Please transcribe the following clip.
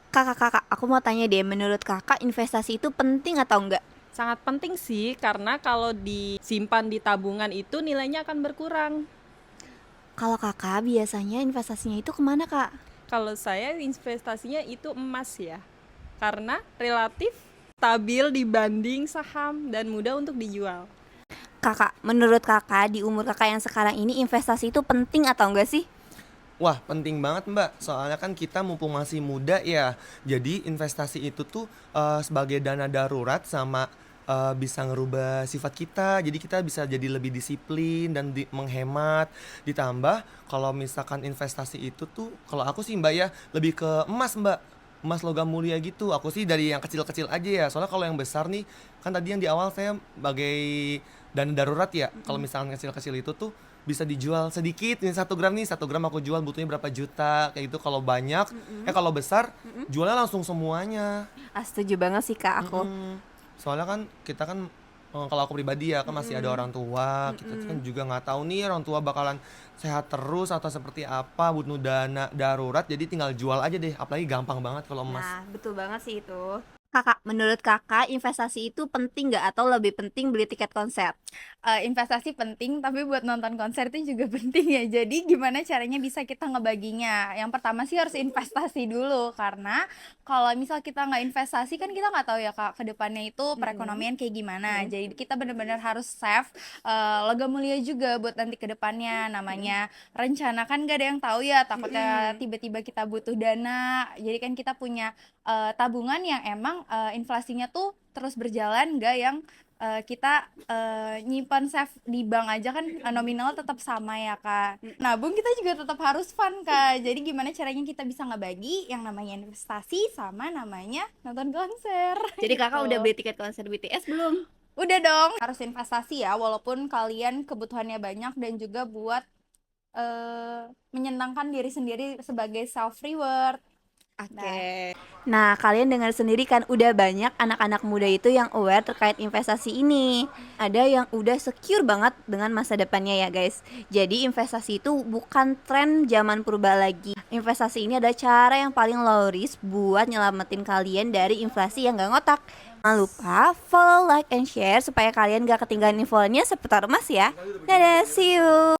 Kakak, aku mau tanya deh, menurut kakak investasi itu penting atau enggak? Sangat penting sih, karena kalau disimpan di tabungan itu nilainya akan berkurang. Kalau kakak biasanya investasinya itu kemana kak? Kalau saya investasinya itu emas ya, karena relatif stabil dibanding saham dan mudah untuk dijual. Kakak, menurut kakak di umur kakak yang sekarang ini investasi itu penting atau enggak sih? Wah, penting banget Mbak. Soalnya kan kita mumpung masih muda ya. Jadi investasi itu tuh sebagai dana darurat sama bisa ngerubah sifat kita. Jadi kita bisa jadi lebih disiplin dan menghemat. Ditambah kalau misalkan investasi itu tuh kalau aku sih Mbak ya lebih ke emas Mbak. Emas logam mulia gitu. Aku sih dari yang kecil-kecil aja ya. Soalnya kalau yang besar nih kan tadi yang di awal saya sebagai dana darurat ya. Kalau misalkan kecil-kecil itu tuh bisa dijual sedikit, ini 1 gram nih, 1 gram aku jual butuhnya berapa juta kayak gitu. Kalau banyak kalau besar jualnya langsung semuanya. Setuju banget sih kak aku. Soalnya kan kita kan kalau aku pribadi ya kan masih ada orang tua, kita kan juga nggak tahu nih orang tua bakalan sehat terus atau seperti apa, butuh dana darurat, jadi tinggal jual aja deh, apalagi gampang banget kalau emas. Nah, betul banget sih itu. Kakak, menurut kakak investasi itu penting nggak atau lebih penting beli tiket konser? Investasi penting, tapi buat nonton konser itu juga penting ya. Jadi gimana caranya bisa kita ngebaginya? Yang pertama sih harus investasi dulu, karena kalau misal kita nggak investasi kan kita nggak tahu ya kak ke depannya itu perekonomian kayak gimana. Jadi kita benar-benar harus save logam mulia juga buat nanti ke depannya. Namanya rencana kan gak ada yang tahu ya, takutnya tiba-tiba kita butuh dana. Jadi kan kita punya tabungan yang emang inflasinya tuh terus berjalan, gak yang kita nyimpan save di bank aja kan nominal tetap sama ya kak. Nabung kita juga tetap harus fun kak. Jadi gimana caranya kita bisa ngebagi yang namanya investasi sama namanya nonton konser Jadi kakak udah gitu. beli tiket konser BTS belum? Udah dong, harus investasi ya, walaupun kalian kebutuhannya banyak dan juga buat menyenangkan diri sendiri sebagai self reward. Nah, Oke. Nah, kalian dengar sendiri kan udah banyak anak-anak muda itu yang aware terkait investasi ini. Ada yang udah secure banget dengan masa depannya ya guys. Jadi investasi itu bukan tren zaman purba lagi. Investasi ini adalah cara yang paling low risk buat nyelamatin kalian dari inflasi yang gak ngotak. Jangan lupa follow, like, and share supaya kalian gak ketinggalan infonya seputar emas ya. Dadah, see you!